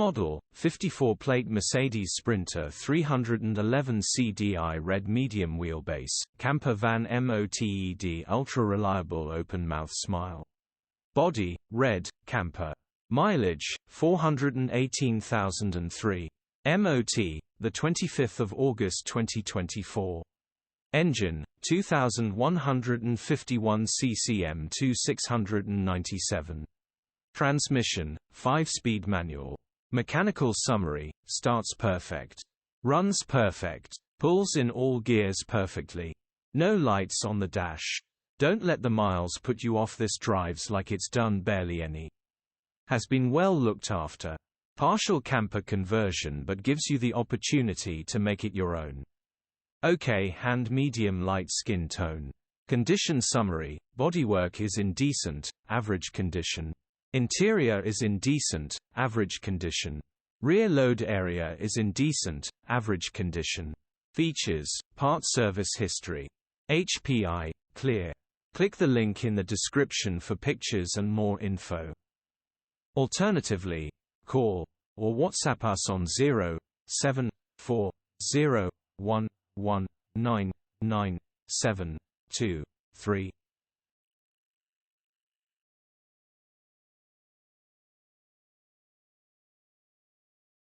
model, 54-plate Mercedes Sprinter 311 Cdi red medium wheelbase, camper van MOTED ultra-reliable open-mouth smile. Body, red, camper. Mileage, 418,003. MOT, the 25th of August 2024. Engine, 2151 CCM 2697. Transmission, 5-speed manual. Mechanical summary: starts perfect. Runs perfect. Pulls in all gears perfectly. No lights on the dash. Don't let the miles put you off. This drives like it's done barely any. Has been well looked after. Partial camper conversion but gives you the opportunity to make it your own. Okay, hand medium light skin tone. Condition summary: bodywork is in decent, average condition. Interior is in decent, average condition. Rear load area is in decent, average condition. Features: part service history. HPI, clear. Click the link in the description for pictures and more info. Alternatively, call or WhatsApp us on 07401199723.